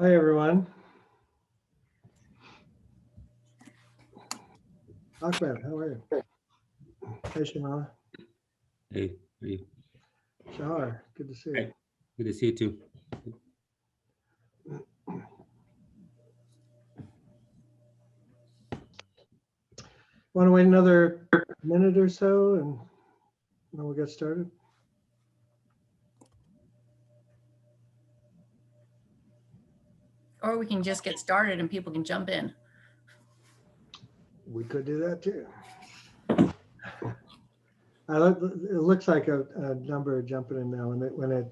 Hi, everyone. Ahmed, how are you? Hey, Shamala. Hey, how are you? Shahar, good to see you. Hey. Good to see you too. Want to wait another minute or so and then we'll get started? Or we can just get started and people can jump in. We could do that too. It looks like a number of jumping in now, and when it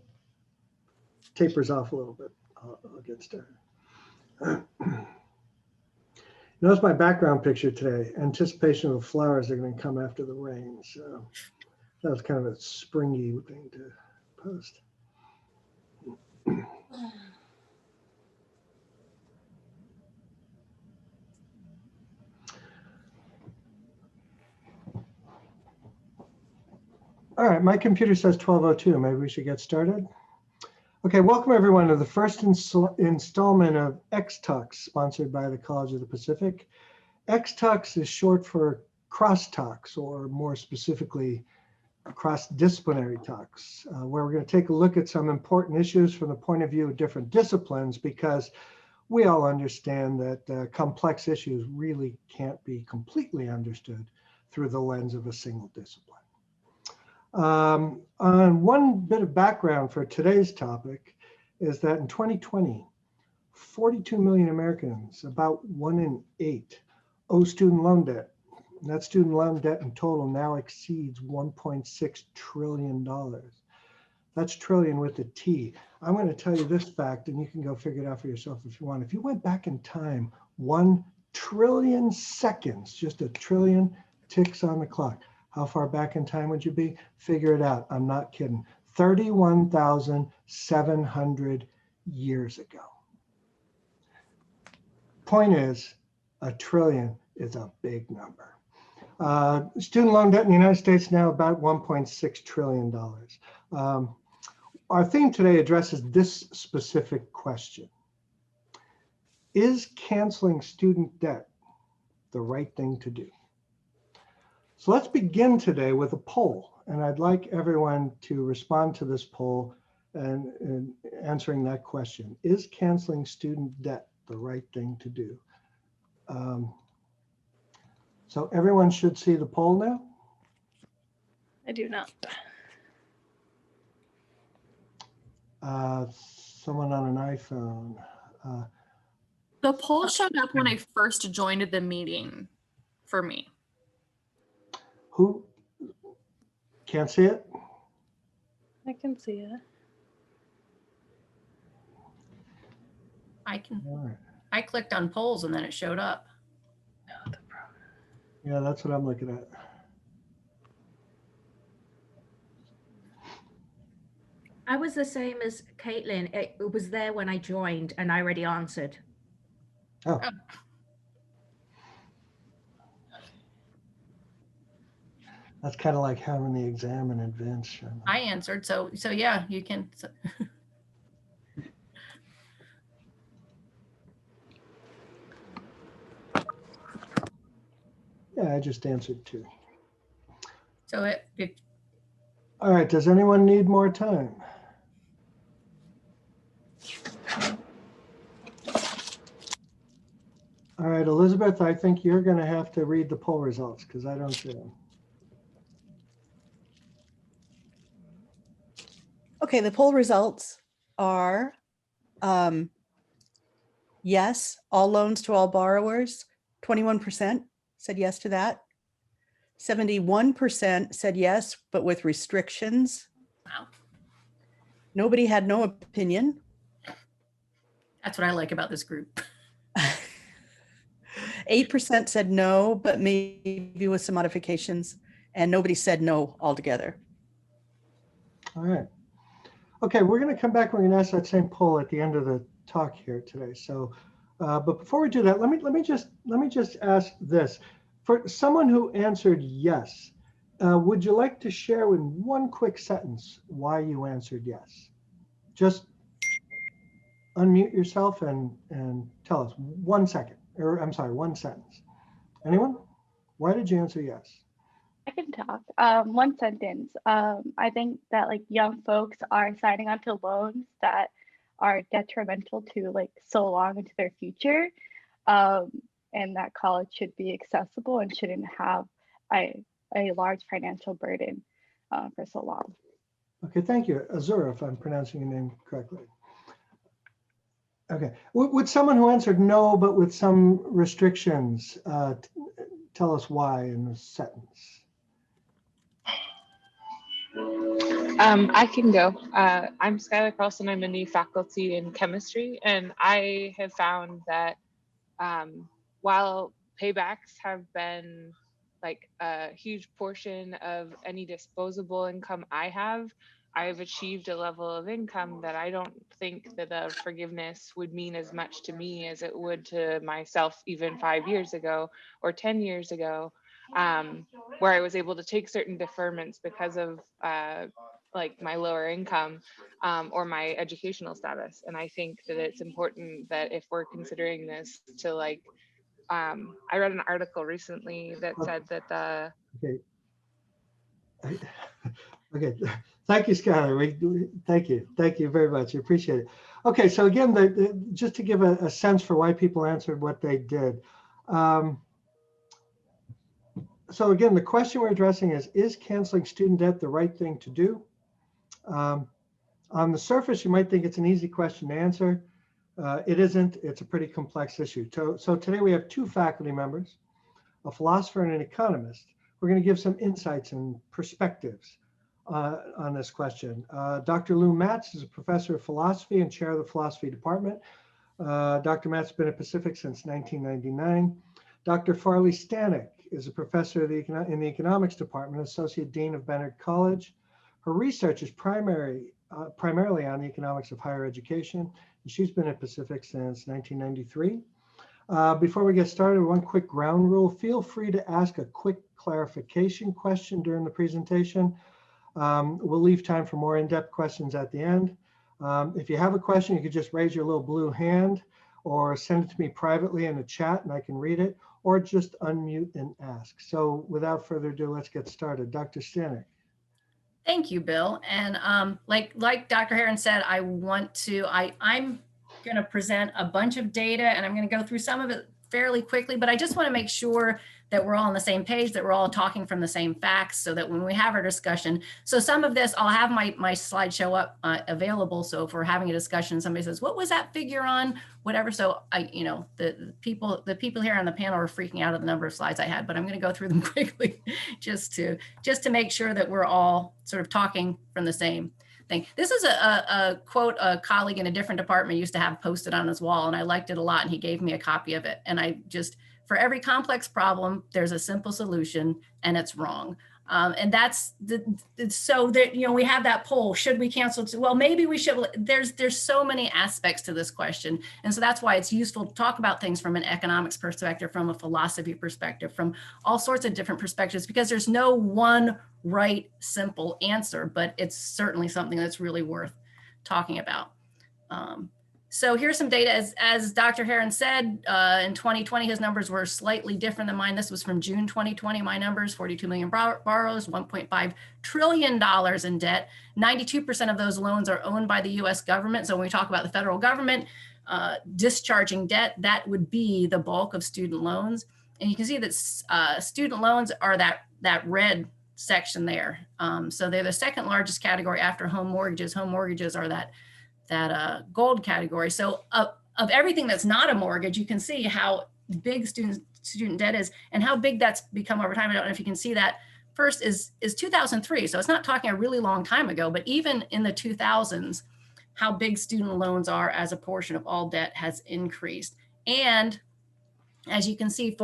tapers off a little bit, I'll get started. Notice my background picture today. Anticipation of the flowers are going to come after the rain. So that was kind of a springy thing to post. All right, my computer says 12:02. Maybe we should get started. Okay, welcome everyone to the first installment of XTalks, sponsored by the College of the Pacific. XTalks is short for crosstalks, or more specifically, cross-disciplinary talks, where we're going to take a look at some important issues from the point of view of different disciplines, because we all understand that complex issues really can't be completely understood through the lens of a single discipline. On one bit of background for today's topic is that in 2020, 42 million Americans, about 1 in 8, owe student loan debt. And that student loan debt in total now exceeds $1.6 trillion. That's trillion with a T. I'm going to tell you this fact, and you can go figure it out for yourself if you want. If you went back in time 1 trillion seconds, just a trillion ticks on the clock, how far back in time would you be? Figure it out. I'm not kidding. 31,700 years ago. Point is, a trillion is a big number. Student loan debt in the United States now about $1.6 trillion. Our theme today addresses this specific question. Is canceling student debt the right thing to do? So let's begin today with a poll, and I'd like everyone to respond to this poll and answering that question. Is canceling student debt the right thing to do? So everyone should see the poll now? I do not. Someone on an iPhone. The poll showed up when I first joined the meeting for me. Who? Can't see it? I can see it. I can. All right. I clicked on polls and then it showed up. Yeah, that's what I'm looking at. I was the same as Caitlin. It was there when I joined and I already answered. Oh. That's kind of like having the exam in advance, Sherman. I answered, so yeah, you can. So. Yeah, I just answered too. So it. All right, does anyone need more time? All right, Elizabeth, I think you're going to have to read the poll results because I don't see them. Okay, the poll results are yes, all loans to all borrowers, 21% said yes to that. 71% said yes, but with restrictions. Wow. Nobody had no opinion. That's what I like about this group. 8% said no, but maybe with some modifications, and nobody said no altogether. All right. Okay, we're going to come back. We're going to ask that same poll at the end of the talk here today. So, but before we do that, let me just ask this: for someone who answered yes, would you like to share in one quick sentence why you answered yes? Just unmute yourself and tell us 1 second, or I'm sorry, 1 sentence. Anyone? Why did you answer yes? I can talk. One sentence. I think that like young folks are signing on to loans that are detrimental to like so long into their future, and that college should be accessible and shouldn't have a large financial burden for so long. Okay, thank you. Azura, if I'm pronouncing your name correctly. Okay, would someone who answered no, but with some restrictions, tell us why in a sentence? I can go. I'm Skylar Carlson. I'm a new faculty in chemistry, and I have found that while paybacks have been like a huge portion of any disposable income I've achieved a level of income that I don't think that the forgiveness would mean as much to me as it would to myself even 5 years ago or 10 years ago, where I was able to take certain deferments because of like my lower income or my educational status. And I think that it's important that if we're considering this to like, I read an article recently that said that the Okay. Okay, thank you, Skylar. Thank you very much. I appreciate it. Okay, so again, just to give a sense for why people answered what they did. So again, the question we're addressing is canceling student debt the right thing to do? On the surface, you might think it's an easy question to answer. It isn't. It's a pretty complex issue. So today we have two faculty members, a philosopher and an economist. We're going to give some insights and perspectives on this question. Dr. Lou Matz is a professor of philosophy and chair of the philosophy department. Dr. Matz has been at Pacific since 1999. Dr. Farley Staniec is a professor in the economics department, associate dean of Bennett College. Her research is primarily on the economics of higher education, and she's been at Pacific since 1993. Before we get started, one quick ground rule. Feel free to ask a quick clarification question during the presentation. We'll leave time for more in-depth questions at the end. If you have a question, you could just raise your little blue hand or send it to me privately in the chat and I can read it, or just unmute and ask. So without further ado, let's get started. Dr. Staniec. Thank you, Bill. And like Dr. Herrin said, I'm going to present a bunch of data and I'm going to go through some of it fairly quickly, but I just want to make sure that we're all on the same page, that we're all talking from the same facts so that when we have our discussion, so some of this, I'll have my slideshow up available. So if we're having a discussion, somebody says, what was that figure on? Whatever. So the people here on the panel are freaking out at the number of slides I had, but I'm going to go through them quickly just to make sure that we're all sort of talking from the same thing. This is a quote a colleague in a different department used to have posted on his wall, and I liked it a lot, and he gave me a copy of it. And for every complex problem, there's a simple solution, and it's wrong. And that's so that, we have that poll, should we cancel? Well, maybe we should. There's so many aspects to this question. And so that's why it's useful to talk about things from an economics perspective, from a philosophy perspective, from all sorts of different perspectives, because there's no one right, simple answer, but it's certainly something that's really worth talking about. So here's some data. As Dr. Herrin said, in 2020, his numbers were slightly different than mine. This was from June 2020, my numbers, 42 million borrowers, $1.5 trillion in debt. 92% of those loans are owned by the US government. So when we talk about the federal government discharging debt, that would be the bulk of student loans. And you can see that student loans are that red section there. So they're the second largest category after home mortgages. Home mortgages are that gold category. So of everything that's not a mortgage, you can see how big student debt is and how big that's become over time. I don't know if you can see that. First is 2003. So it's not talking a really long time ago, but even in the 2000s, how big student loans are as a portion of all debt has increased. And as you can see,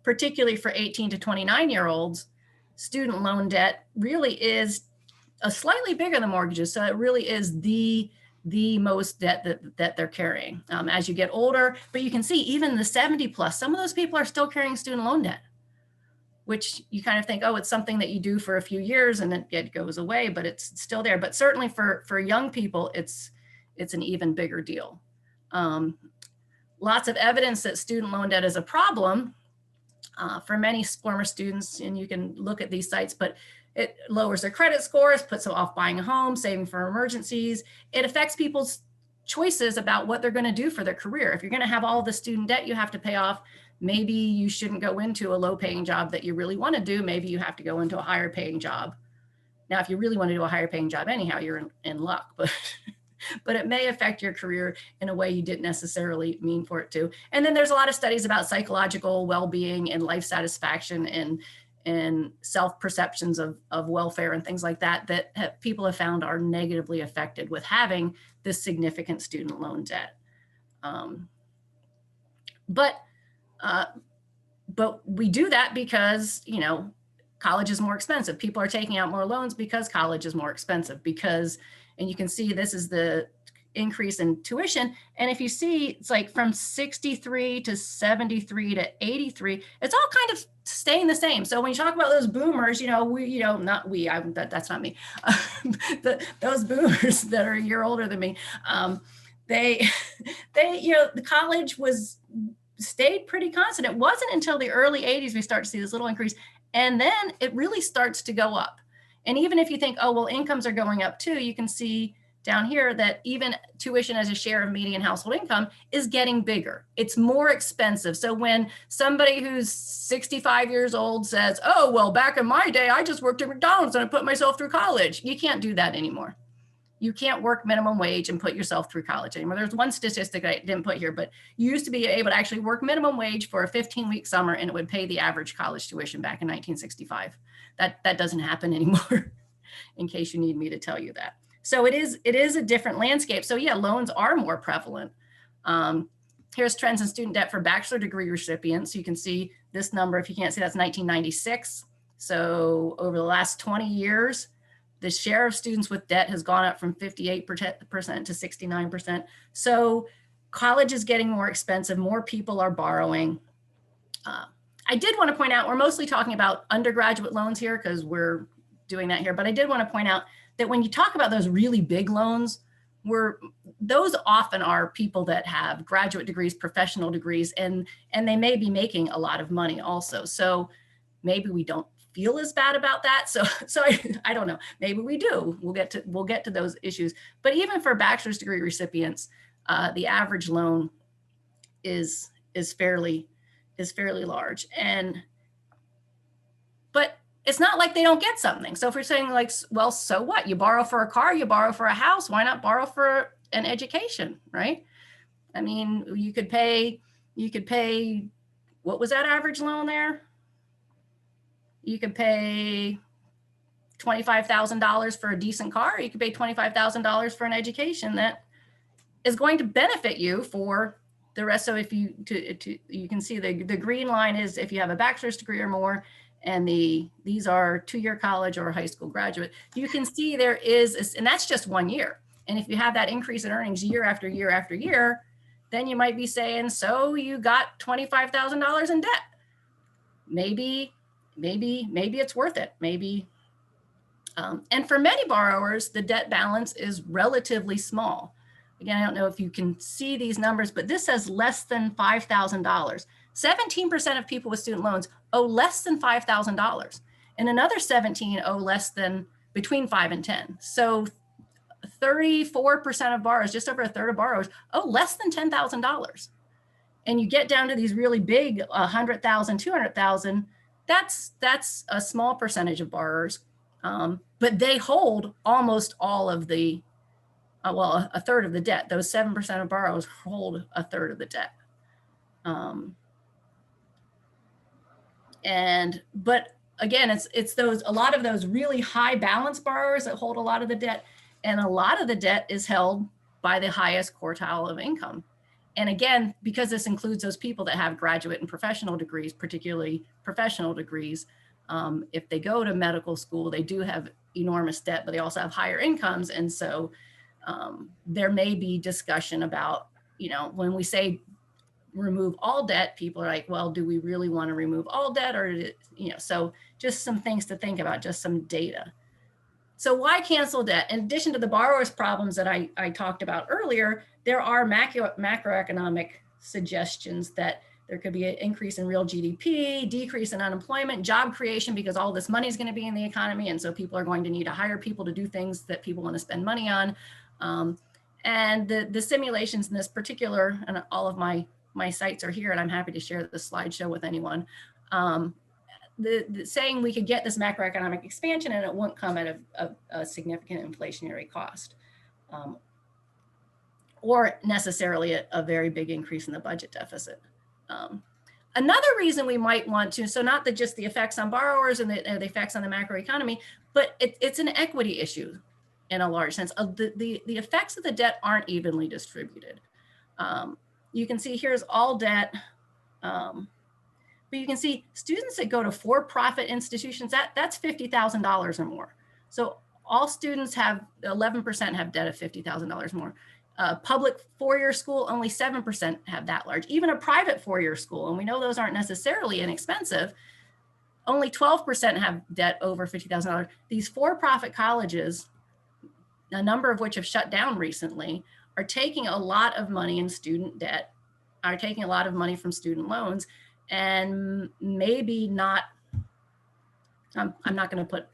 particularly for 18 to 29-year-olds, student loan debt really is slightly bigger than mortgages. So it really is the most debt that they're carrying as you get older. But you can see even the 70 plus, some of those people are still carrying student loan debt, which you kind of think, oh, it's something that you do for a few years and then it goes away, but it's still there. But certainly for young people, it's an even bigger deal. Lots of evidence that student loan debt is a problem for many former students, and you can look at these sites, but it lowers their credit scores, puts them off buying a home, saving for emergencies. It affects people's choices about what they're going to do for their career. If you're going to have all the student debt you have to pay off, maybe you shouldn't go into a low paying job that you really want to do. Maybe you have to go into a higher paying job. Now, if you really want to do a higher paying job anyhow, you're in luck, but it may affect your career in a way you didn't necessarily mean for it to. And then there's a lot of studies about psychological well-being and life satisfaction and self-perceptions of welfare and things like that, that people have found are negatively affected with having this significant student loan debt. But we do that because, you know, college is more expensive. People are taking out more loans because college is more expensive and you can see this is the increase in tuition. And if you see, it's like from 63 to 73 to 83, it's all kind of staying the same. So when you talk about those boomers, you know, that's not me. Those boomers that are a year older than me, they, you know, the college stayed pretty constant. It wasn't until the early 80s we start to see this little increase. And then it really starts to go up. And even if you think, oh, well, incomes are going up too, you can see down here that even tuition as a share of median household income is getting bigger. It's more expensive. So when somebody who's 65 years old says, oh, well, back in my day, I just worked at McDonald's and I put myself through college. You can't do that anymore. You can't work minimum wage and put yourself through college anymore. There's one statistic I didn't put here, but you used to be able to actually work minimum wage for a 15-week summer and it would pay the average college tuition back in 1965. That doesn't happen anymore, in case you need me to tell you that. So it is a different landscape. So yeah, loans are more prevalent. Here's trends in student debt for bachelor degree recipients. You can see this number, if you can't see, that's 1996. So over the last 20 years, the share of students with debt has gone up from 58% to 69%. So college is getting more expensive. More people are borrowing. I did want to point out, we're mostly talking about undergraduate loans here because we're doing that here. But I did want to point out that when you talk about those really big loans, those often are people that have graduate degrees, professional degrees, and they may be making a lot of money also. So maybe we don't feel as bad about that. So I don't know, maybe we do. We'll get to those issues. But even for bachelor's degree recipients, the average loan is fairly large. But it's not like they don't get something. So if we're saying like, well, so what? You borrow for a car, you borrow for a house, why not borrow for an education, right? I mean, you could pay, what was that average loan there? You could pay $25,000 for a decent car, or you could pay $25,000 for an education that is going to benefit you for the rest. So if you can see the green line is if you have a bachelor's degree or more, and these are 2-year college or high school graduate, you can see there is, and that's just 1 year. And if you have that increase in earnings year after year after year, then you might be saying, so you got $25,000 in debt. Maybe it's worth it. Maybe. And for many borrowers, the debt balance is relatively small. Again, I don't know if you can see these numbers, but this says less than $5,000. 17% of people with student loans owe less than $5,000, and another 17 owe less than between 5 and 10. So 34% of borrowers, just over a third of borrowers, owe less than $10,000. And you get down to these really big 100,000, 200,000. That's a small percentage of borrowers, but they hold almost all of the, a third of the debt. Those 7% of borrowers hold a third of the debt. But again, it's a lot of those really high balance borrowers that hold a lot of the debt, and a lot of the debt is held by the highest quartile of income. And again, because this includes those people that have graduate and professional degrees, particularly professional degrees, if they go to medical school, they do have enormous debt, but they also have higher incomes. And so there may be discussion about, when we say remove all debt, people are like, well, do we really want to remove all debt, or, so just some things to think about, just some data. So why cancel debt? In addition to the borrower's problems that I talked about earlier, there are macroeconomic suggestions that there could be an increase in real GDP, decrease in unemployment, job creation, because all this money is going to be in the economy. And so people are going to need to hire people to do things that people want to spend money on. And the simulations in this particular, and all of my sites are here, and I'm happy to share the slideshow with anyone. The saying we could get this macroeconomic expansion and it won't come at a significant inflationary cost. Or necessarily a very big increase in the budget deficit. Another reason we might want to, so not just the effects on borrowers and the effects on the macroeconomy, but it's an equity issue in a large sense. The effects of the debt aren't evenly distributed. You can see here's all debt, but you can see students that go to for-profit institutions, that's $50,000 or more. So all students have, 11% have debt of $50,000 more. Public four-year school, only 7% have that large. Even a private four-year school, and we know those aren't necessarily inexpensive, only 12% have debt over $50,000. These for-profit colleges, a number of which have shut down recently, are taking a lot of money in student debt, are taking a lot of money from student loans, and maybe not, I'm not going to put,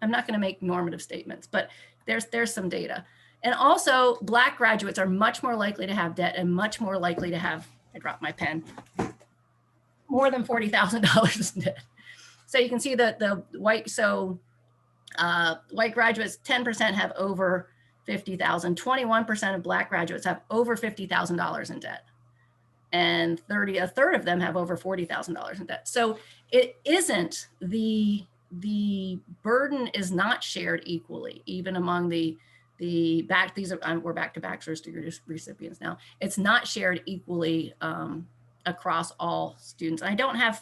I'm not going to make normative statements, but there's some data. And also Black graduates are much more likely to have debt and much more likely to have, I dropped my pen, more than $40,000 in debt. So you can see that the white, white graduates, 10% have over 50,000, 21% of Black graduates have over $50,000 in debt. And a third of them have over $40,000 in debt. So it isn't, the burden is not shared equally, even among we're back to bachelor's degree recipients now. It's not shared equally across all students. I don't have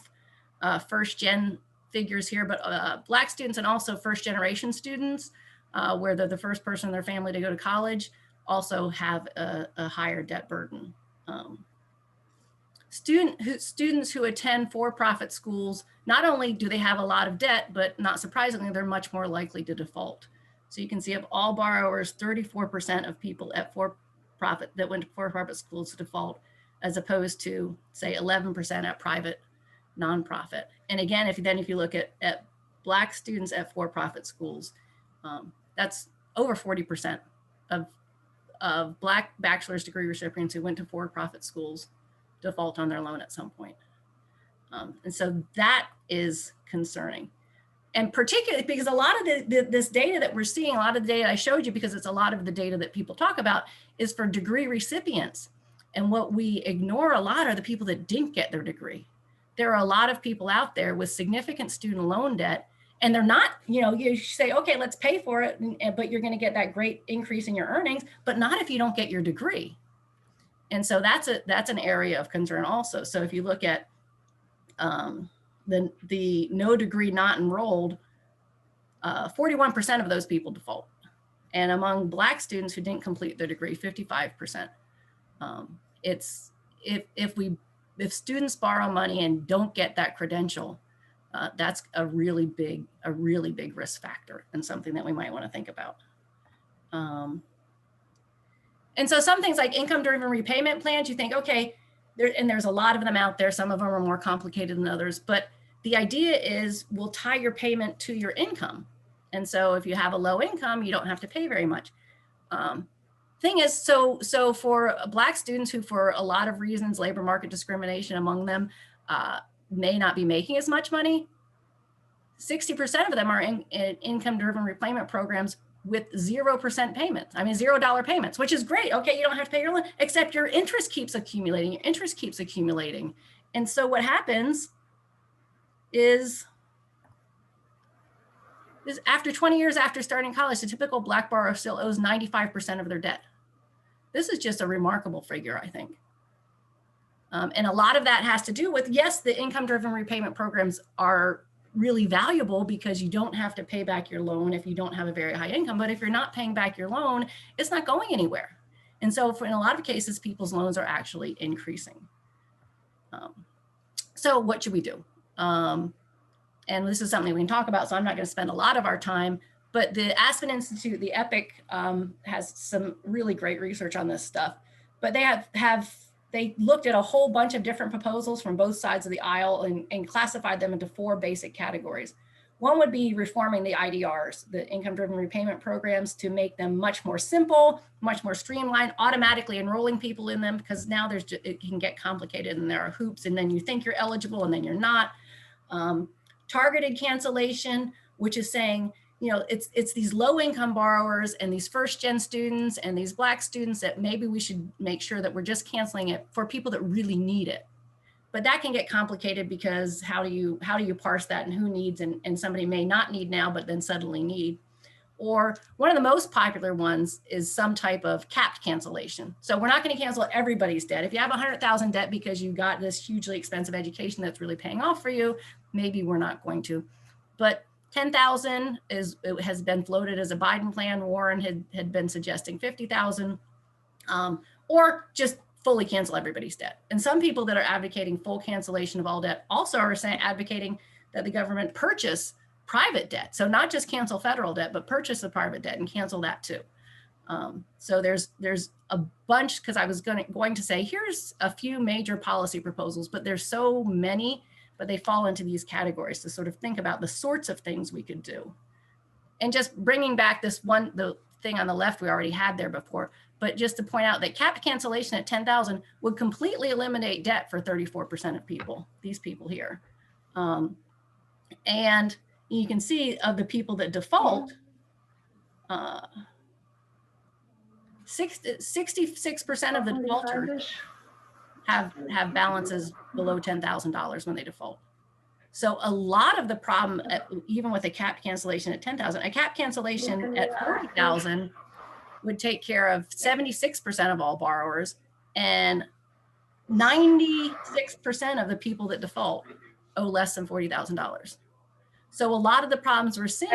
first gen figures here, but Black students and also first generation students, where they're the first person in their family to go to college, also have a higher debt burden. Students who attend for-profit schools, not only do they have a lot of debt, but not surprisingly, they're much more likely to default. So you can see of all borrowers, 34% of people at for-profit that went to for-profit schools default, as opposed to say 11% at private nonprofit. And again, if you look at Black students at for-profit schools, that's over 40% of Black bachelor's degree recipients who went to for-profit schools default on their loan at some point. And so that is concerning. And particularly because a lot of this data that we're seeing, a lot of the data I showed you, because it's a lot of the data that people talk about, is for degree recipients. And what we ignore a lot are the people that didn't get their degree. There are a lot of people out there with significant student loan debt, and they're not, you say, okay, let's pay for it, but you're going to get that great increase in your earnings, but not if you don't get your degree. And so that's an area of concern also. So if you look at the no degree not enrolled, 41% of those people default. And among Black students who didn't complete their degree, 55%. If students borrow money and don't get that credential, that's a really big risk factor, and something that we might want to think about. And so some things like income-driven repayment plans, you think, okay, there's a lot of them out there. Some of them are more complicated than others, but the idea is we'll tie your payment to your income. And so if you have a low income, you don't have to pay very much. Thing is, so for Black students who, for a lot of reasons, labor market discrimination among them, may not be making as much money, 60% of them are in income-driven repayment programs with 0% payments. I mean, $0 payments, which is great. Okay, you don't have to pay your loan, except your interest keeps accumulating. Your interest keeps accumulating. And so what happens is after 20 years after starting college, the typical Black borrower still owes 95% of their debt. This is just a remarkable figure, I think. And a lot of that has to do with, yes, the income-driven repayment programs are really valuable because you don't have to pay back your loan if you don't have a very high income. But if you're not paying back your loan, it's not going anywhere. And so in a lot of cases, people's loans are actually increasing. So what should we do? And this is something we can talk about, so I'm not going to spend a lot of our time, but the Aspen Institute, the EPIC, has some really great research on this stuff. but they looked at a whole bunch of different proposals from both sides of the aisle and classified them into 4 basic categories. One would be reforming the IDRs, the income-driven repayment programs, to make them much more simple, much more streamlined, automatically enrolling people in them, because now it can get complicated and there are hoops, and then you think you're eligible and then you're not. Targeted cancellation, which is saying, it's these low-income borrowers and these first-gen students and these Black students that maybe we should make sure that we're just canceling it for people that really need it. But that can get complicated because how do you parse that, and who needs, and somebody may not need now, but then suddenly need. Or one of the most popular ones is some type of capped cancellation. So we're not going to cancel everybo's debt. If you have 100,000 debt because you got this hugely expensive education that's really paying off for you, maybe we're not going to. But 10,000 has been floated as a Biden plan. Warren had been suggesting 50,000, or just fully cancel everybody's debt. And some people that are advocating full cancellation of all debt also are advocating that the government purchase private debt. So not just cancel federal debt, but purchase the private debt and cancel that too. So there's a bunch, because I was going to say, here's a few major policy proposals, but there's so many, but they fall into these categories to sort of think about the sorts of things we could do. And just bringing back the thing on the left we already had there before, but just to point out that capped cancellation at 10,000 would completely eliminate debt for 34% of people, these people here. And you can see of the people that default, 66% of the defaulters have balances below $10,000 when they default. So a lot of the problem, even with a capped cancellation at 10,000, a capped cancellation at 40,000 would take care of 76% of all borrowers, and 96% of the people that default owe less than $40,000. So a lot of the problems we're seeing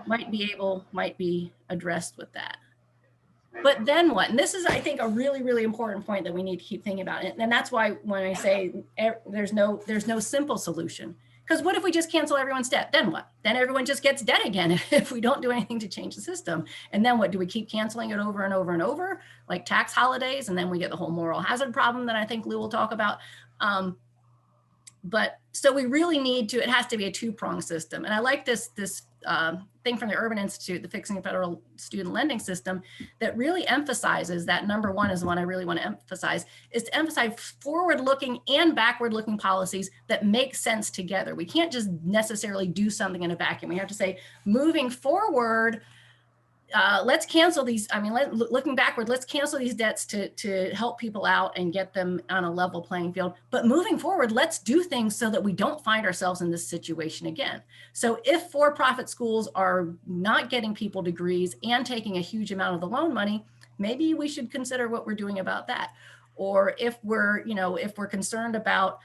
might be addressed with that. But then what? And this is, I think, a really, really important point that we need to keep thinking about. And that's why when I say there's no simple solution. Because what if we just cancel everyone's debt? Then what? Then everyone just gets debt again if we don't do anything to change the system. And then what? Do we keep canceling it over and over and over, like tax holidays? And then we get the whole moral hazard problem that I think Lou will talk about. But so we really need to, it has to be a 2-pronged system. And I like this thing from the Urban Institute, the Fixing the Federal Student Lending System, that really emphasizes that. Number one is the one I really want to emphasize, is to emphasize forward-looking and backward-looking policies that make sense together. We can't just necessarily do something in a vacuum. We have to say, moving forward, let's cancel these. I mean, looking backward, let's cancel these debts to help people out and get them on a level playing field. But moving forward, let's do things so that we don't find ourselves in this situation again. So if for-profit schools are not getting people degrees and taking a huge amount of the loan money, maybe we should consider what we're doing about that. Or if we're concerned about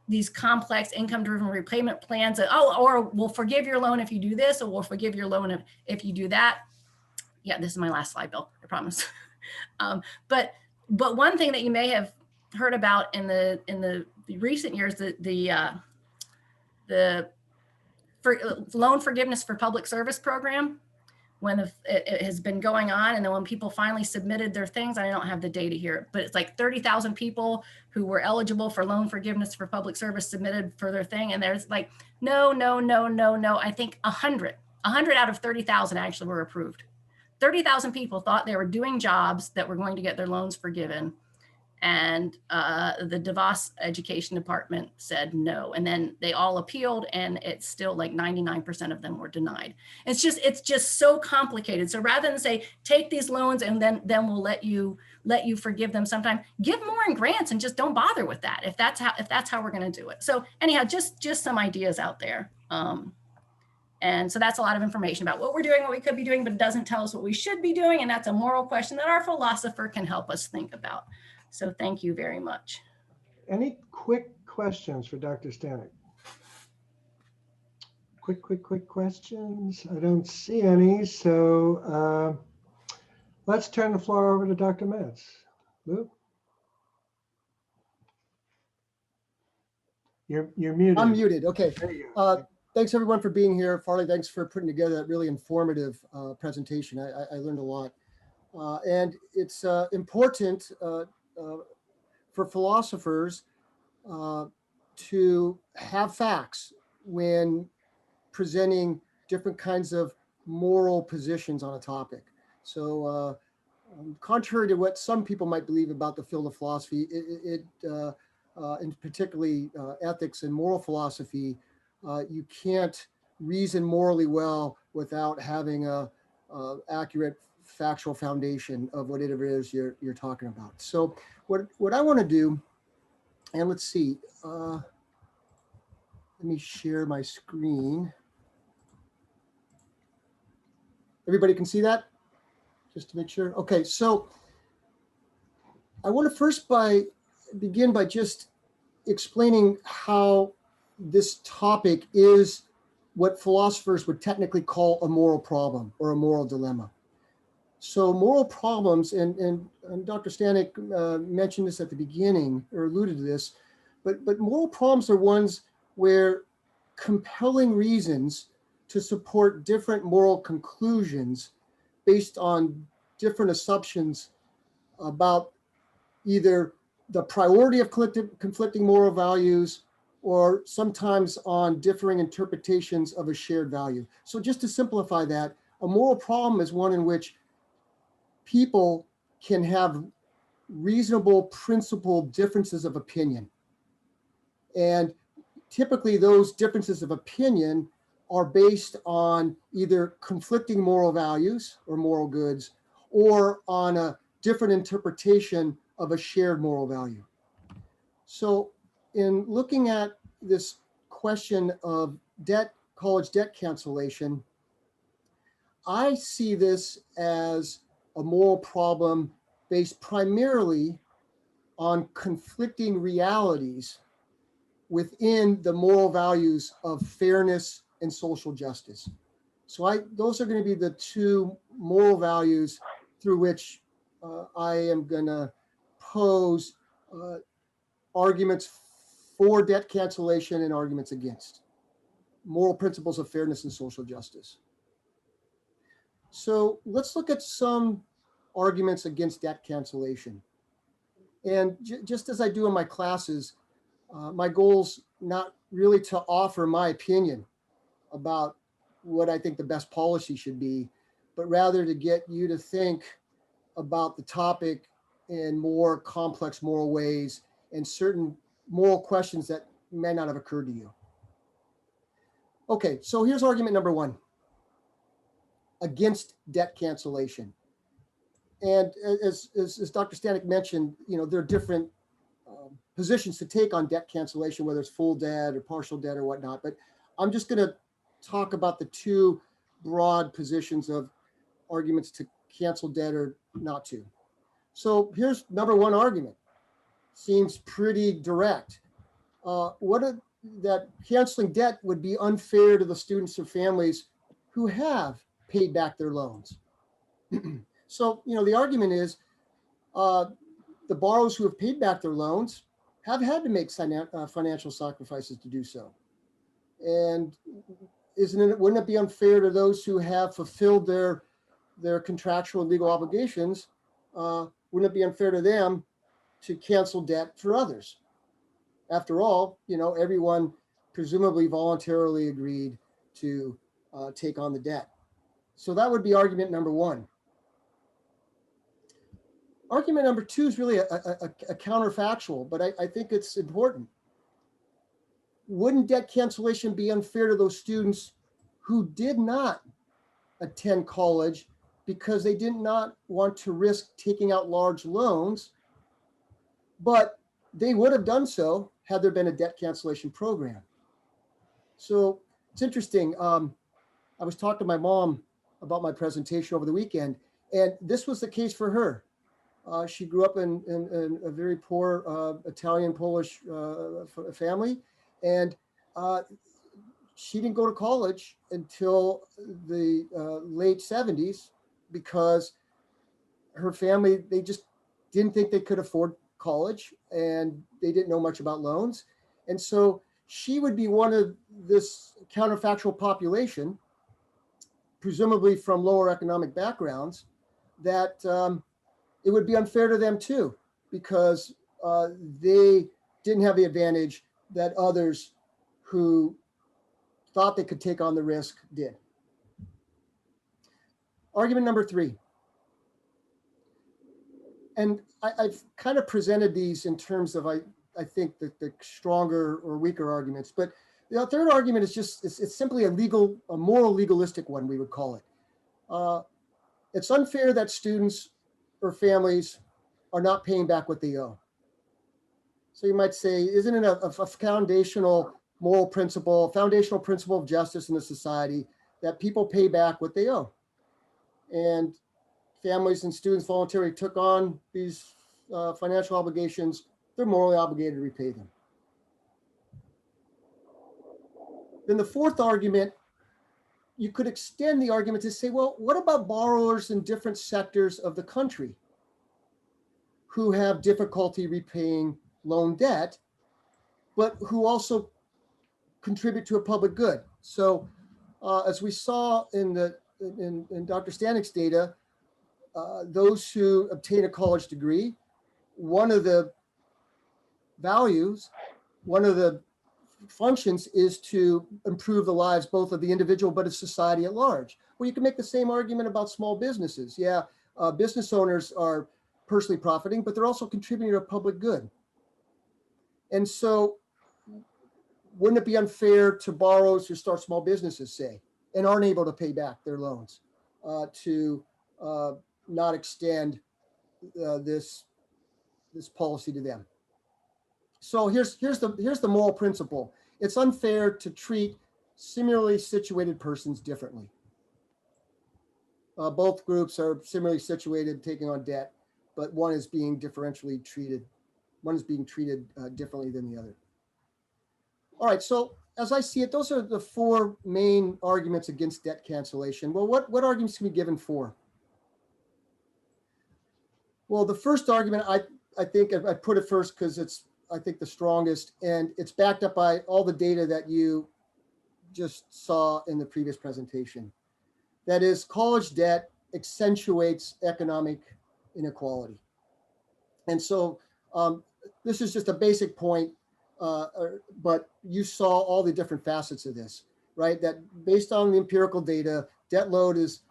these complex income-driven repayment plans that, or we'll forgive your loan if you do this, or we'll forgive your loan if you do that. Yeah, this is my last slide, Bill, I promise. But one thing that you may have heard about in the recent years, the loan forgiveness for public service program, when it has been going on, and then when people finally submitted their things, I don't have the data here, but it's like 30,000 people who were eligible for loan forgiveness for public service submitted for their thing, and there's like, no. I think 100 out of 30,000 actually were approved. 30,000 people thought they were doing jobs that were going to get their loans forgiven, and the DeVos Education Department said no. And then they all appealed, and it's still like 99% of them were denied. It's just so complicated. So rather than say, take these loans and then we'll let you forgive them sometime, give more in grants and just don't bother with that if that's how we're going to do it. So anyhow, just some ideas out there. And so that's a lot of information about what we're doing, what we could be doing, but it doesn't tell us what we should be doing. And that's a moral question that our philosopher can help us think about. So thank you very much. Any quick questions for Dr. Staniec? Quick questions? I don't see any. So let's turn the floor over to Dr. Matz. Lou? You're muted. I'm muted. Okay. There you go. Thanks everyone for being here. Farley, thanks for putting together that really informative presentation. I learned a lot. And it's important for philosophers to have facts when presenting different kinds of moral positions on a topic. So contrary to what some people might believe about the field of philosophy, and particularly ethics and moral philosophy, you can't reason morally well without having a accurate factual foundation of whatever it is you're talking about. So what I want to do, and let's see, let me share my screen. Everybody can see that? Just to make sure. Okay, so I want to first begin by just explaining how this topic is what philosophers would technically call a moral problem or a moral dilemma. So moral problems, and Dr. Staniec mentioned this at the beginning, or alluded to this, but moral problems are ones where compelling reasons to support different moral conclusions based on different assumptions about either the priority of conflicting moral values or sometimes on differing interpretations of a shared value. So just to simplify that, a moral problem is one in which people can have reasonable principled differences of opinion. And typically those differences of opinion are based on either conflicting moral values or moral goods, or on a different interpretation of a shared moral value. So in looking at this question of college debt cancellation, I see this as a moral problem based primarily on conflicting realities within the moral values of fairness and social justice. So those are going to be the two moral values through which I am going to pose arguments for debt cancellation and arguments against. Moral principles of fairness and social justice. So let's look at some arguments against debt cancellation. And just as I do in my classes, my goal's not really to offer my opinion about what I think the best policy should be, but rather to get you to think about the topic in more complex moral ways and certain moral questions that may not have occurred to you. Okay, so here's argument number one against debt cancellation. And as Dr. Staniec mentioned, there are different positions to take on debt cancellation, whether it's full debt or partial debt or whatnot. But I'm just going to talk about the two broad positions of arguments to cancel debt or not to. So here's number one argument. Seems pretty direct. That canceling debt would be unfair to the students or families who have paid back their loans. So, the argument is the borrowers who have paid back their loans have had to make financial sacrifices to do so. And wouldn't it be unfair to those who have fulfilled their contractual and legal obligations? Wouldn't it be unfair to them to cancel debt for others? After all, everyone presumably voluntarily agreed to take on the debt. So that would be argument number one. Argument number two is really a counterfactual, but I think it's important. Wouldn't debt cancellation be unfair to those students who did not attend college because they did not want to risk taking out large loans, but they would have done so had there been a debt cancellation program? So it's interesting. I was talking to my mom about my presentation over the weekend, and this was the case for her. She grew up in a very poor Italian-Polish family, and she didn't go to college until the late 70s because her family, they just didn't think they could afford college, and they didn't know much about loans. And so she would be one of this counterfactual population, presumably from lower economic backgrounds, that it would be unfair to them too, because they didn't have the advantage that others who thought they could take on the risk did. Argument number 3. And I've kind of presented these in terms of, I think, the stronger or weaker arguments. But the third argument is just, it's simply a moral legalistic one, we would call it. It's unfair that students or families are not paying back what they owe. So you might say, isn't it a foundational moral principle, foundational principle of justice in the society that people pay back what they owe? And families and students voluntarily took on these financial obligations, they're morally obligated to repay them. Then the fourth argument, you could extend the argument to say, well, what about borrowers in different sectors of the country who have difficulty repaying loan debt, but who also contribute to a public good? So as we saw in Dr. Staniec's data, those who obtain a college degree, one of the values, one of the functions is to improve the lives both of the individual but of society at large. Well, you can make the same argument about small businesses. Yeah, business owners are personally profiting, but they're also contributing to a public good. And so wouldn't it be unfair to borrowers who start small businesses, say, and aren't able to pay back their loans, to not extend this policy to them? So here's the moral principle. It's unfair to treat similarly situated persons differently. Both groups are similarly situated, taking on debt, but one is being differentially treated. One is being treated differently than the other. All right, so as I see it, those are the 4 main arguments against debt cancellation. Well, what arguments can be given for? Well, the first argument, I think I put it first because it's, I think, the strongest, and it's backed up by all the data that you just saw in the previous presentation. That is, college debt accentuates economic inequality. And so this is just a basic point, but you saw all the different facets of this, right? That based on the empirical data, debt load is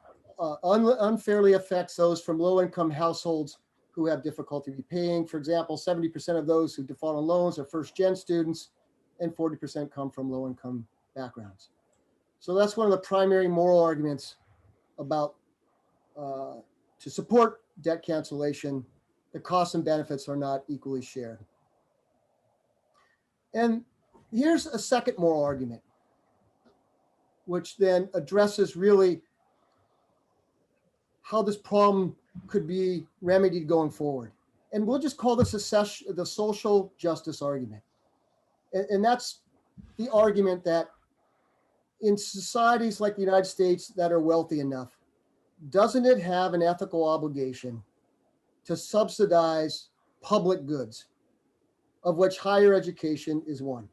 unfairly affects those from low-income households who have difficulty repaying. For example, 70% of those who default on loans are first-gen students, and 40% come from low-income backgrounds. So that's one of the primary moral arguments about to support debt cancellation. The costs and benefits are not equally shared. And here's a second moral argument, which then addresses really how this problem could be remedied going forward. And we'll just call this the social justice argument. And that's the argument that in societies like the United States that are wealthy enough, doesn't it have an ethical obligation to subsidize public goods, of which higher education is one?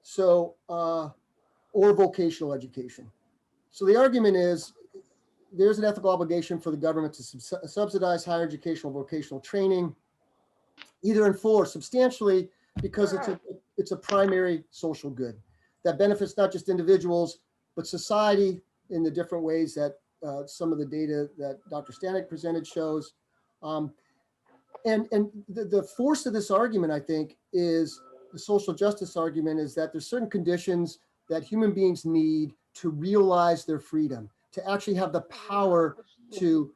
So, or vocational education. So the argument is, there's an ethical obligation for the government to subsidize higher educational vocational training, either in full or substantially, because it's a primary social good that benefits not just individuals, but society in the different ways that some of the data that Dr. Staniec presented shows. And the force of this argument, I think, is the social justice argument, is that there's certain conditions that human beings need to realize their freedom, to actually have the power to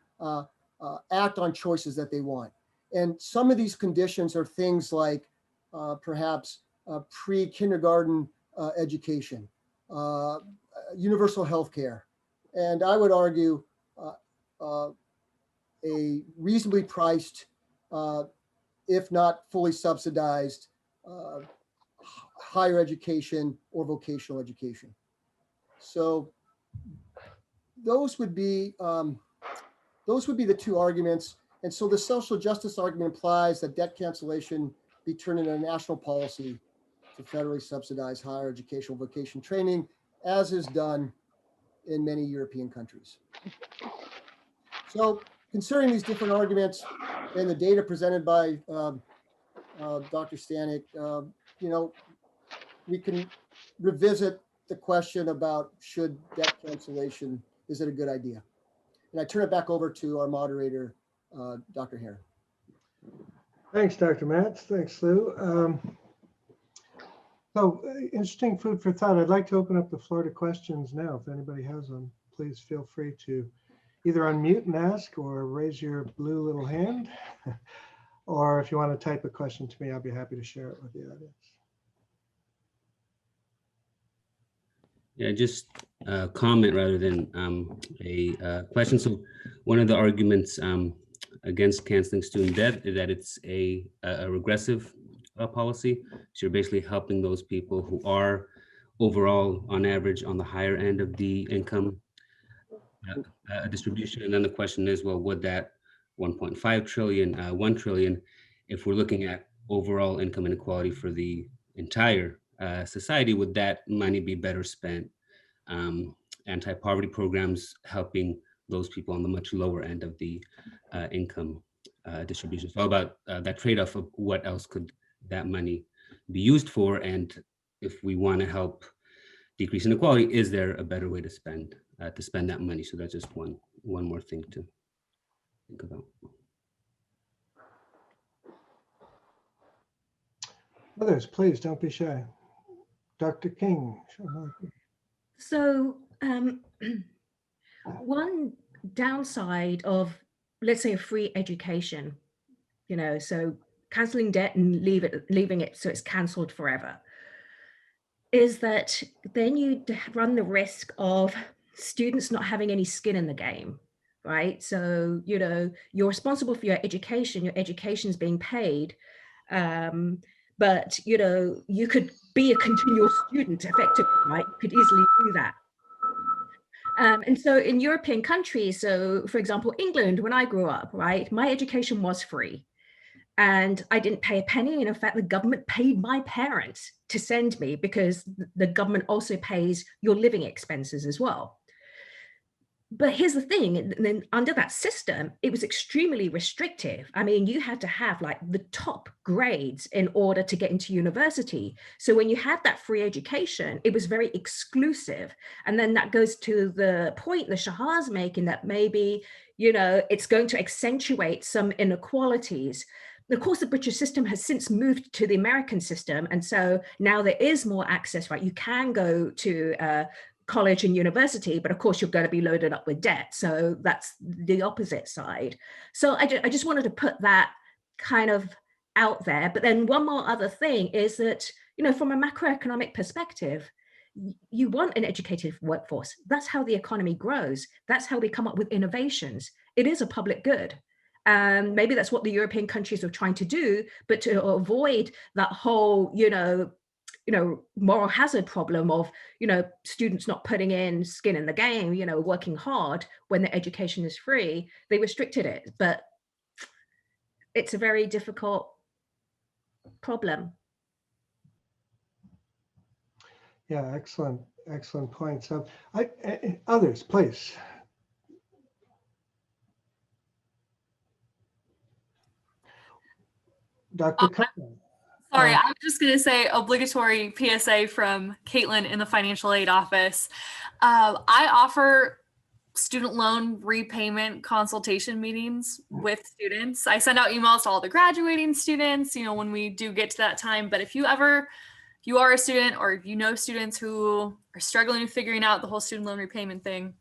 act on choices that they want. And some of these conditions are things like perhaps pre-kindergarten education, universal health care, and I would argue a reasonably priced, if not fully subsidized, higher education or vocational education. So those would be the 2 arguments. And so the social justice argument implies that debt cancellation be turned into a national policy to federally subsidize higher educational vocational training, as is done in many European countries. So considering these different arguments and the data presented by Dr. Staniec, you know, we can revisit the question about should debt cancellation, is it a good idea? And I turn it back over to our moderator, Dr. Herrin. Thanks, Dr. Matz. Thanks, Lou. Interesting food for thought. I'd like to open up the floor to questions now. If anybody has them, please feel free to either unmute and ask or raise your blue little hand. Or if you want to type a question to me, I'll be happy to share it with the audience. Yeah, just a comment rather than a question. So one of the arguments against canceling student debt is that it's a regressive policy. So you're basically helping those people who are overall, on average, on the higher end of the income distribution. And then the question is, well, would that 1.5 trillion, 1 trillion, if we're looking at overall income inequality for the entire society, would that money be better spent? Anti-poverty programs helping those people on the much lower end of the income distribution. So about that trade-off of what else could that money be used for, and if we want to help decrease inequality, is there a better way to spend that money? So that's just one more thing to think about. Others, please don't be shy. Dr. King. So one downside of, let's say, a free education, you know, so canceling debt and leaving it so it's cancelled forever, is that then you run the risk of students not having any skin in the game, right? So, you know, you're responsible for your education is being paid, but, you know, you could be a continual student effectively, right? You could easily do that. And so in European countries, so for example, England, when I grew up, right, my education was free. And I didn't pay a penny. And in fact, the government paid my parents to send me, because the government also pays your living expenses as well. But here's the thing, and then under that system, it was extremely restrictive. I mean, you had to have like the top grades in order to get into university. So when you had that free education, it was very exclusive. And then that goes to the point that Shah's making, that maybe, you know, it's going to accentuate some inequalities. Of course, the British system has since moved to the American system. And so now there is more access, right? You can go to college and university, but of course you're going to be loaded up with debt. So that's the opposite side. So I just wanted to put that kind of out there. But then one more other thing is that, you know, from a macroeconomic perspective, you want an educated workforce. That's how the economy grows. That's how we come up with innovations. It is a public good. Maybe that's what the European countries are trying to do, but to avoid that whole, you know, moral hazard problem of, you know, students not putting in skin in the game, you know, working hard when the education is free, they restricted it. But it's a very difficult problem. Yeah, excellent point. So others, please. Dr. Cutler. Sorry, I was just going to say obligatory PSA from Caitlin in the financial aid office. I offer student loan repayment consultation meetings with students. I send out emails to all the graduating students, you know, when we do get to that time. But if you are a student, or if you know students who are struggling with figuring out the whole student loan repayment thing,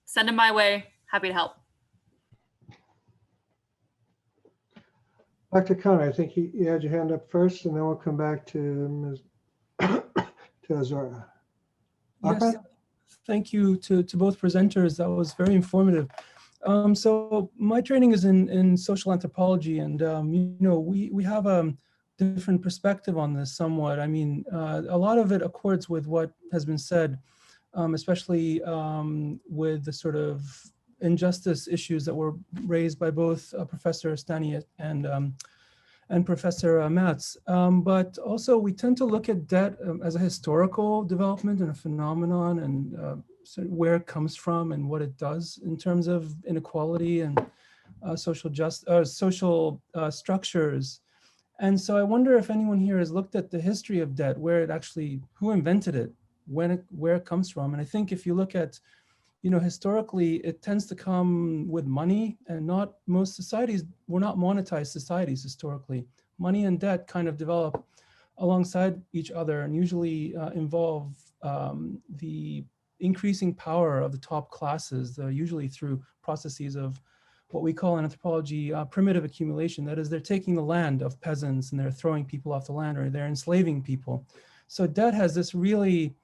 send them my way. Happy to help. Dr. Conner, I think you had your hand up first, and then we'll come back to Ms. to Azora. Yes, thank you to both presenters. That was very informative. So my training is in social anthropology, and you know, we have a different perspective on this somewhat. I mean, a lot of it accords with what has been said, especially with the sort of injustice issues that were raised by both Professor Staniec and Professor Matz. But also we tend to look at debt as a historical development and a phenomenon, and sort of where it comes from and what it does in terms of inequality and social structures. And so I wonder if anyone here has looked at the history of debt, where it actually, who invented it, where it comes from. And I think if you look at, historically, it tends to come with money, and not most societies were not monetized societies historically. Money and debt kind of develop alongside each other and usually involve the increasing power of the top classes, usually through processes of what we call in anthropology primitive accumulation. That is, they're taking the land of peasants and they're throwing people off the land, or they're enslaving people. So debt has this really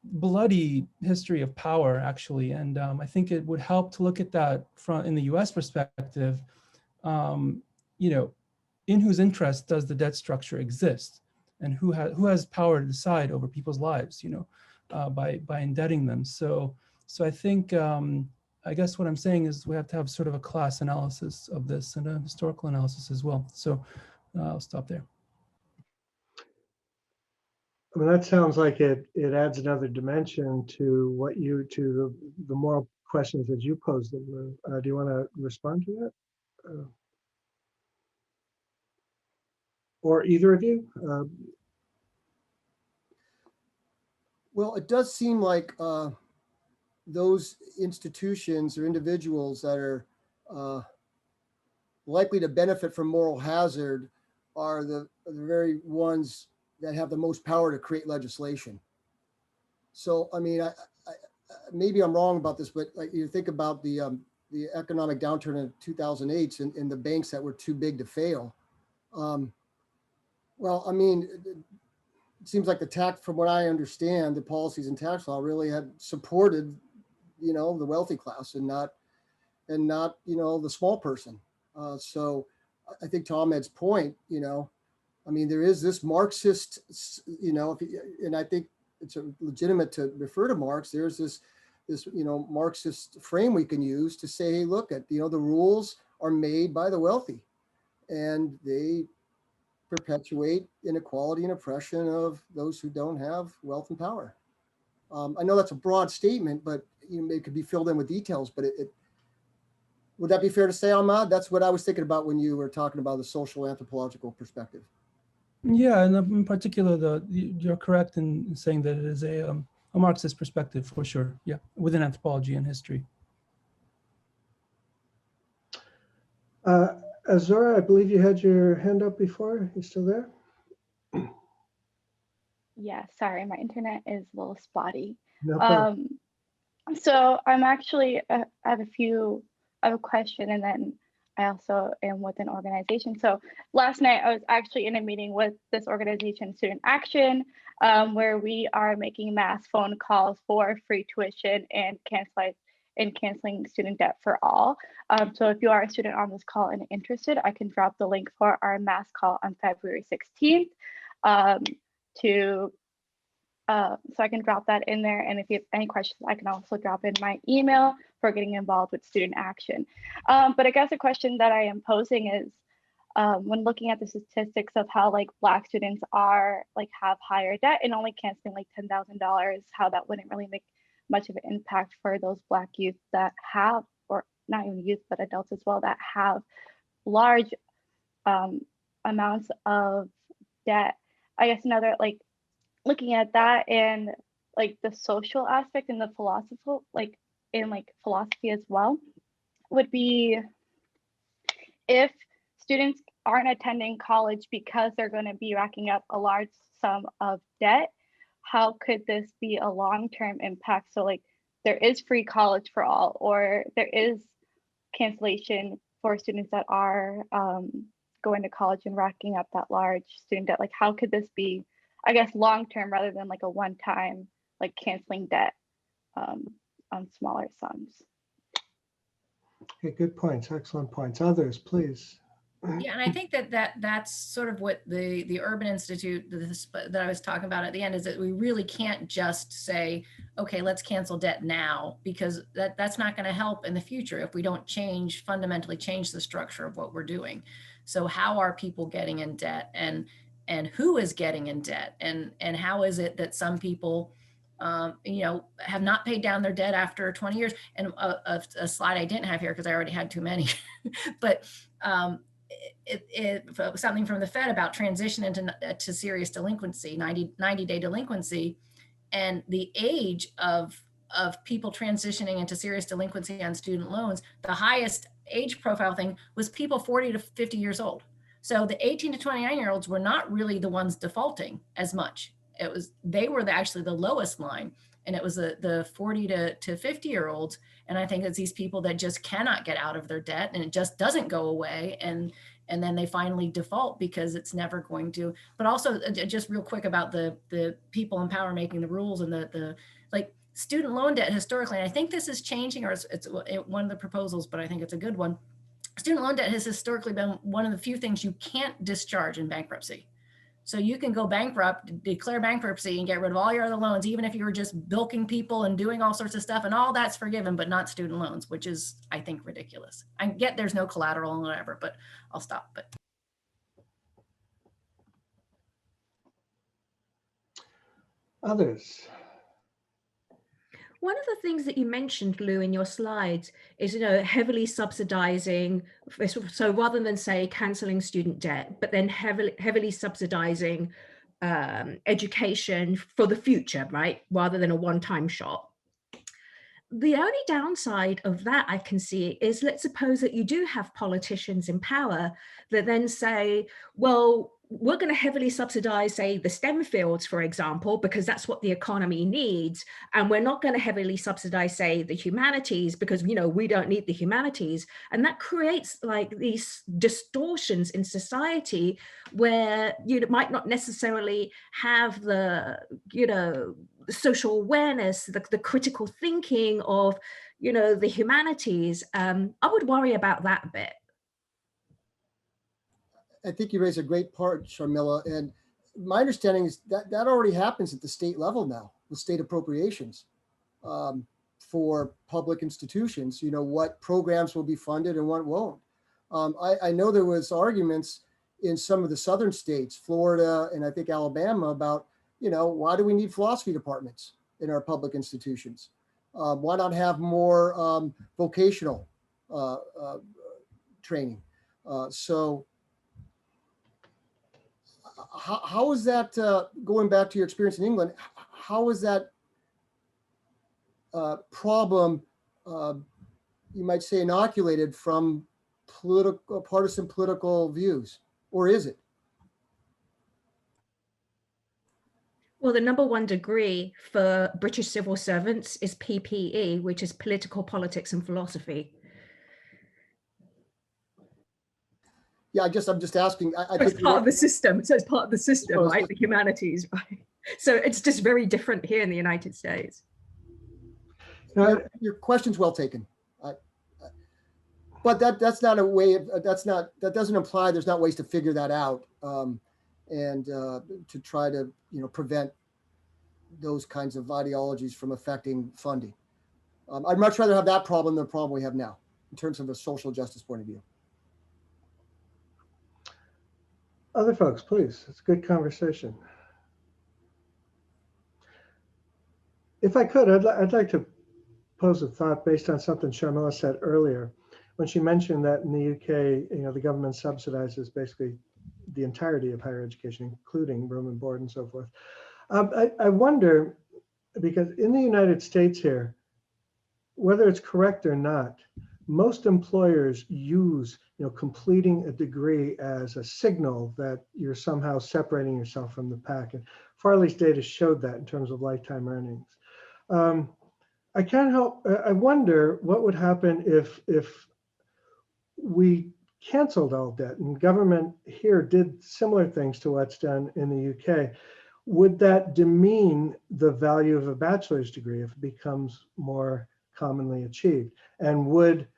bloody history of power, actually. And I think it would help to look at that from in the US perspective, in whose interest does the debt structure exist, and who has power to decide over people's lives, by indebting them. So I think, I guess what I'm saying is we have to have sort of a class analysis of this and a historical analysis as well. So I'll stop there. I mean, that sounds like it adds another dimension to the moral questions that you posed. Do you want to respond to that? Or either of you? Well, it does seem like those institutions or individuals that are likely to benefit from moral hazard are the very ones that have the most power to create legislation. So, I mean, I maybe I'm wrong about this, but like you think about the economic downturn in 2008 and the banks that were too big to fail. Well, I mean, it seems like from what I understand, the policies in tax law really had supported, the wealthy class and not, the small person. So I think to Ahmed's point, I mean, there is this Marxist, and I think it's legitimate to refer to Marx. There's this Marxist frame we can use to say, hey, look at, the rules are made by the wealthy, and they perpetuate inequality and oppression of those who don't have wealth and power. I know that's a broad statement, but it could be filled in with details. But would that be fair to say, Ahmad? That's what I was thinking about when you were talking about the social anthropological perspective. Yeah, and in particular, you're correct in saying that it is a Marxist perspective for sure. Yeah, within anthropology and history. Azura, I believe you had your hand up before. You still there? Yeah, sorry, my internet is a little spotty. No problem. So I'm actually, I have a question, and then I also am with an organization. So last night I was actually in a meeting with this organization, Student Action, where we are making mass phone calls for free tuition and canceling student debt for all. So if you are a student on this call and interested, I can drop the link for our mass call on February 16th so I can drop that in there. And if you have any questions, I can also drop in my email for getting involved with Student Action. But I guess a question that I am posing is, when looking at the statistics of how Black students have higher debt and only canceling $10,000, how that wouldn't really make much of an impact for those Black youth that have, or not even youth, but adults as well, that have large amounts of debt. I guess another looking at that and the social aspect and the philosophical, philosophy as well, would be if students aren't attending college because they're going to be racking up a large sum of debt, how could this be a long-term impact? So there is free college for all, or there is cancellation for students that are going to college and racking up that large student debt. How could this be, I guess, long-term rather than a one-time canceling debt on smaller sums? Okay, good points, excellent points. Others, please. Yeah, and I think that's sort of what the Urban Institute that I was talking about at the end is, that we really can't just say, okay, let's cancel debt now, because that's not going to help in the future if we don't fundamentally change the structure of what we're doing. So how are people getting in debt, and who is getting in debt, and how is it that some people have not paid down their debt after 20 years. And a slide I didn't have here because I already had too many, but something from the Fed about transition to serious delinquency, 90-day delinquency, and the age of people transitioning into serious delinquency on student loans, the highest age profile thing was people 40 to 50 years old. So the 18 to 29-year-olds were not really the ones defaulting as much. They were actually the lowest line, and it was the 40 to 50-year-olds. And I think it's these people that just cannot get out of their debt, and it just doesn't go away. And then they finally default because it's never going to. But also, just real quick about the people in power making the rules and the student loan debt historically, and I think this is changing, or it's one of the proposals, but I think it's a good one. Student loan debt has historically been one of the few things you can't discharge in bankruptcy. So you can go bankrupt, declare bankruptcy, and get rid of all your other loans, even if you were just bilking people and doing all sorts of stuff, and all that's forgiven, but not student loans, which is, I think, ridiculous. I get there's no collateral and whatever, but I'll stop. But Others? One of the things that you mentioned, Lou, in your slides is, heavily subsidizing. So rather than say canceling student debt, but then heavily subsidizing education for the future, right? Rather than a one-time shot. The only downside of that I can see is, let's suppose that you do have politicians in power that then say, well, we're going to heavily subsidize, say, the STEM fields, for example, because that's what the economy needs. And we're not going to heavily subsidize, say, the humanities because, we don't need the humanities. And that creates these distortions in society where you might not necessarily have the, social awareness, the critical thinking of, the humanities. I would worry about that a bit. I think you raise a great part, Sharmila. And my understanding is that already happens at the state level now with state appropriations for public institutions, what programs will be funded and what won't. I know there was arguments in some of the southern states, Florida and I think Alabama, about, why do we need philosophy departments in our public institutions? Why not have more vocational training? How is that, going back to your experience in England, how is that problem, you might say, inoculated from partisan political views, or is it? Well, the #1 degree for British civil servants is PPE, which is political, politics and philosophy. Yeah, I'm just asking. I think it's part of the system. So it's part of the system, right? The humanities, right? So it's just very different here in the United States. Your question's well taken. But that's not a way of, that doesn't imply there's not ways to figure that out and to try to, prevent those kinds of ideologies from affecting funding. I'd much rather have that problem than the problem we have now in terms of a social justice point of view. Other folks, please. It's a good conversation. If I could, I'd like to pose a thought based on something Sharmila said earlier, when she mentioned that in the UK, the government subsidizes basically the entirety of higher education, including room and board and so forth. I wonder, because in the United States here, whether it's correct or not, most employers use completing a degree as a signal that you're somehow separating yourself from the pack. And Farley's data showed that in terms of lifetime earnings. I can't help, I wonder what would happen if we canceled all debt and government here did similar things to what's done in the UK. Would that demean the value of a bachelor's degree if it becomes more commonly achieved? And would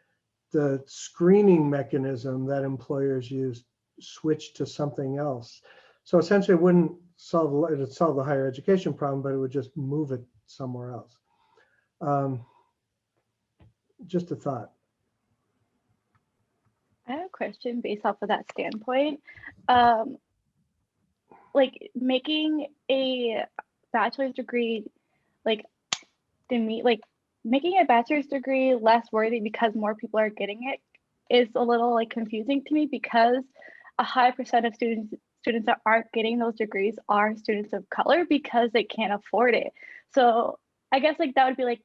the screening mechanism that employers use switch to something else? So essentially it wouldn't solve the higher education problem, but it would just move it somewhere else. Just a thought. I have a question based off of that standpoint. Making a bachelor's degree like making a bachelor's degree less worthy because more people are getting it is a little like confusing to me, because a high percent of students that aren't getting those degrees are students of color because they can't afford it. So I guess like that would be like,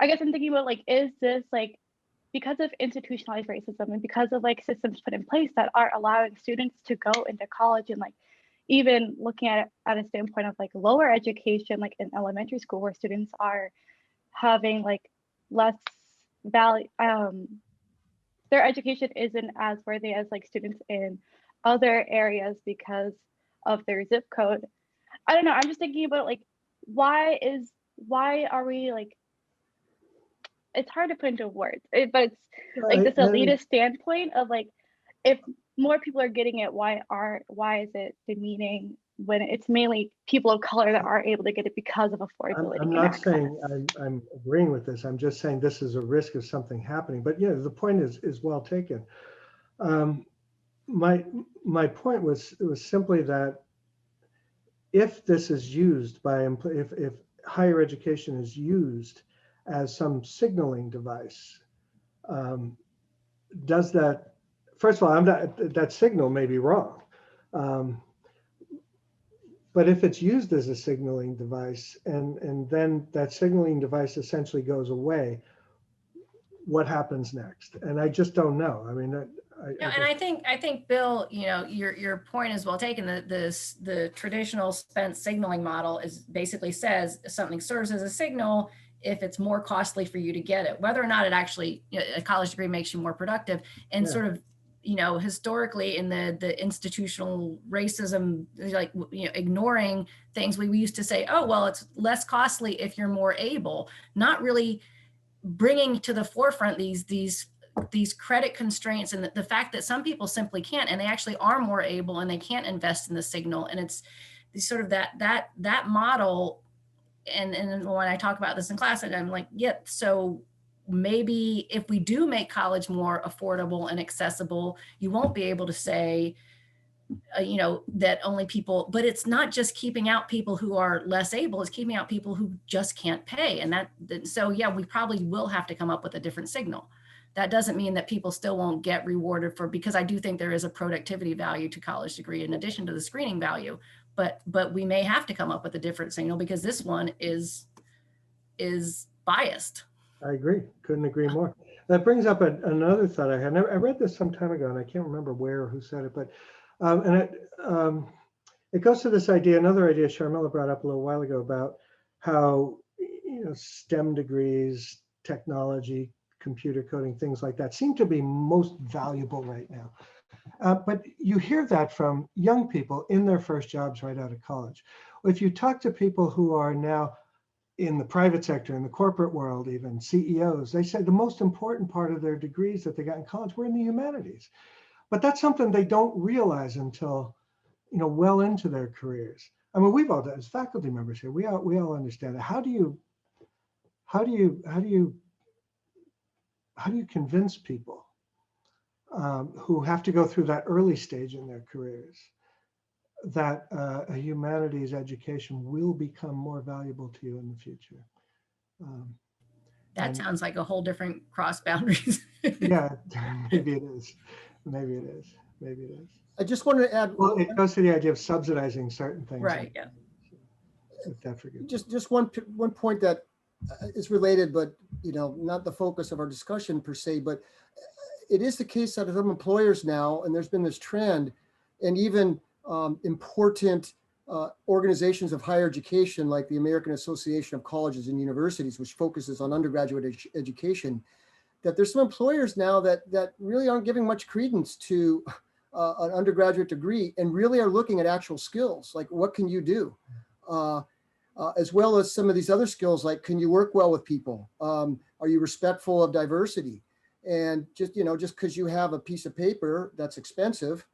I guess I'm thinking about like, is this like because of institutionalized racism and because of like systems put in place that are allowing students to go into college, and like even looking at it at a standpoint of like lower education, like in elementary school where students are having like less value, their education isn't as worthy as like students in other areas because of their zip code. I don't know, I'm just thinking about like, why are we like, it's hard to put into words, but it's like this elitist standpoint of like, if more people are getting it, why is it demeaning when it's mainly people of color that are able to get it because of affordability? I'm not saying I'm agreeing with this. I'm just saying this is a risk of something happening. But yeah, the point is well taken. My point was simply that if this is used by if higher education is used as some signaling device, does that, first of all, that signal may be wrong. But if it's used as a signaling device and then that signaling device essentially goes away, what happens next? And I just don't know. I mean, I think Bill, you know, your point is well taken. The traditional spent signaling model is basically says something serves as a signal if it's more costly for you to get it, whether or not it actually, you know, a college degree makes you more productive, and sort of, you know, historically in the institutional racism, like, you know, ignoring things, we used to say, oh, well, it's less costly if you're more able, not really bringing to the forefront these credit constraints and the fact that some people simply can't, and they actually are more able and they can't invest in the signal. And it's sort of that model. And when I talk about this in class, I'm like, yep. So maybe if we do make college more affordable and accessible, you won't be able to say, you know, that only people, but it's not just keeping out people who are less able, it's keeping out people who just can't pay. And so yeah, we probably will have to come up with a different signal. That doesn't mean that people still won't get rewarded for, because I do think there is a productivity value to college degree in addition to the screening value, but we may have to come up with a different signal because this one is biased. I agree. Couldn't agree more. That brings up another thought I had. I read this some time ago and I can't remember where or who said it, but it goes to this idea, another idea Sharmila brought up a little while ago about how, you know, STEM degrees, technology, computer coding, things like that seem to be most valuable right now. But you hear that from young people in their first jobs right out of college. If you talk to people who are now in the private sector, in the corporate world, even CEOs, they say the most important part of their degrees that they got in college were in the humanities. But that's something they don't realize until, you know, well into their careers. I mean, we've all done, as faculty members here, we all understand it. How do you convince people who have to go through that early stage in their careers that a humanities education will become more valuable to you in the future? That sounds like a whole different cross boundaries. Yeah, maybe it is. Maybe it is. Maybe it is. I just wanted to add. Well, it goes to the idea of subsidizing certain things. Right. Yeah. Just one point that is related, but you know, not the focus of our discussion per se, but it is the case that some employers now, and there's been this trend, and even important organizations of higher education, like the American Association of Colleges and Universities, which focuses on undergraduate education, that there's some employers now that really aren't giving much credence to an undergraduate degree and really are looking at actual skills, like what can you do? As well as some of these other skills, like can you work well with people? Are you respectful of diversity? And just, you know, just because you have a piece of paper that's expensive,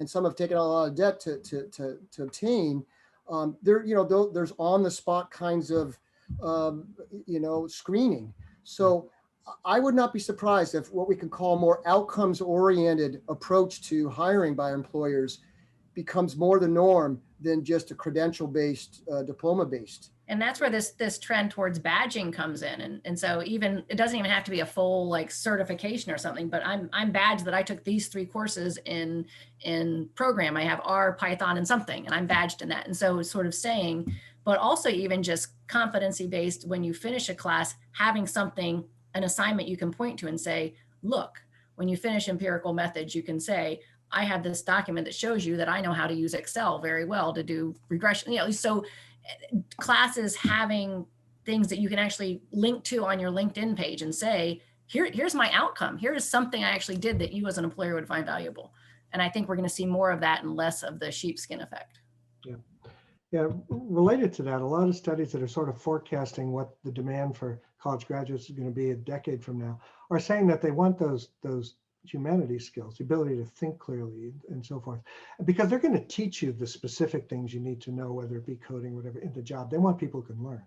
and some have taken on a lot of debt to obtain, there's on the spot kinds of, screening. So I would not be surprised if what we can call more outcomes oriented approach to hiring by employers becomes more the norm than just a credential based, diploma based. And that's where this trend towards badging comes in. And so even, it doesn't even have to be a full like certification or something, but I'm badged that I took these 3 courses in program. I have R, Python, and something, and I'm badged in that. And so it's sort of saying, but also even just competency based, when you finish a class, having something, an assignment you can point to and say, look, when you finish empirical methods, you can say, I have this document that shows you that I know how to use Excel very well to do regression. You know, so classes having things that you can actually link to on your LinkedIn page and say, here's my outcome. Here is something I actually did that you as an employer would find valuable. And I think we're going to see more of that and less of the sheepskin effect. Yeah. Yeah, related to that, a lot of studies that are sort of forecasting what the demand for college graduates is going to be a decade from now are saying that they want those humanities skills, the ability to think clearly and so forth, because they're going to teach you the specific things you need to know, whether it be coding, whatever, in the job. They want people who can learn.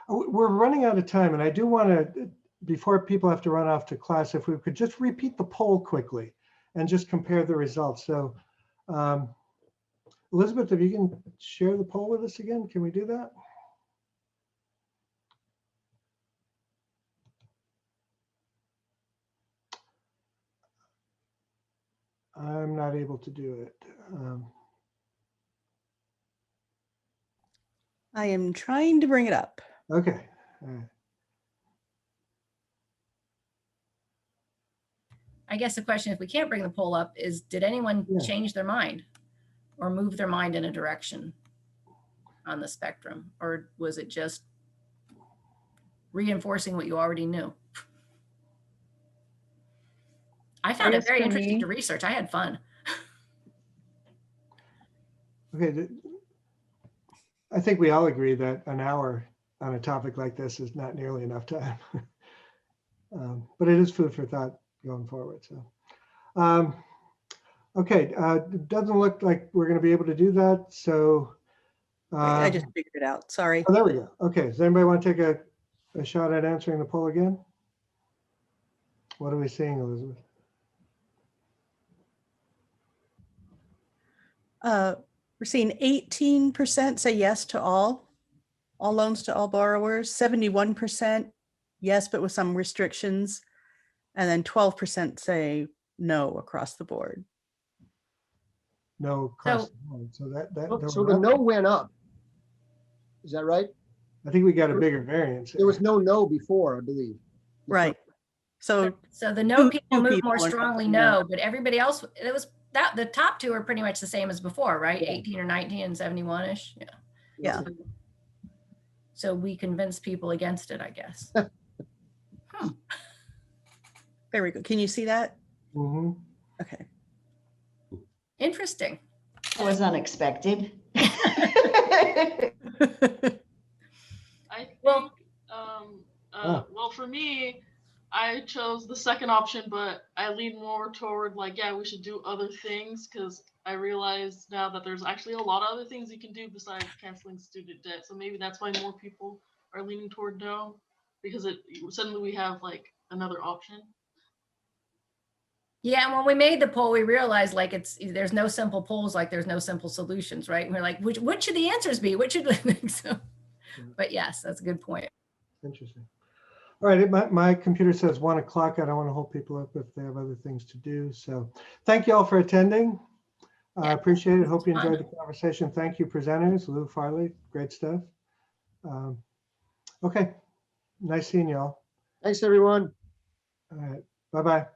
We're running out of time, and I do want to, before people have to run off to class, if we could just repeat the poll quickly and just compare the results. So Elizabeth, if you can share the poll with us again, can we do that? I'm not able to do it. I am trying to bring it up. Okay. All right. I guess the question, if we can't bring the poll up, is did anyone change their mind or move their mind in a direction on the spectrum? Or was it just reinforcing what you already knew? I found it very interesting to research. I had fun. Okay. I think we all agree that an hour on a topic like this is not nearly enough time. But it is food for thought going forward. So, okay, it doesn't look like we're going to be able to do that. So I just figured it out. Sorry. Oh, there we go. Okay, does anybody want to take a shot at answering the poll again? What are we seeing, Elizabeth? We're seeing 18% say yes to all loans to all borrowers, 71% yes, but with some restrictions, and then 12% say no across the board. No across the board. So so the no went up. Is that right? I think we got a bigger variance. There was no before, I believe. Right. So the no people moved more strongly no, but everybody else, it was that the top 2 are pretty much the same as before, right? 18 or 19 and 71-ish. Yeah. Yeah. So we convinced people against it, I guess. There we go. Can you see that? Mm-hmm. Okay. Interesting. That was unexpected. I think, well, for me, I chose the second option, but I lean more toward like, yeah, we should do other things, because I realize now that there's actually a lot of other things you can do besides canceling student debt. So maybe that's why more people are leaning toward no, because suddenly we have like another option. Yeah, and when we made the poll, we realized like there's no simple polls, like there's no simple solutions, right? And we're like, what should the answers be? What should we think? So, but yes, that's a good point. Interesting. All right, my computer says 1 o'clock. I don't want to hold people up if they have other things to do. So thank you all for attending. I appreciate it. Hope you enjoyed the conversation. Thank you, presenters, Lou, Farley, great stuff. Okay, nice seeing you all. Thanks, everyone. All right, bye-bye.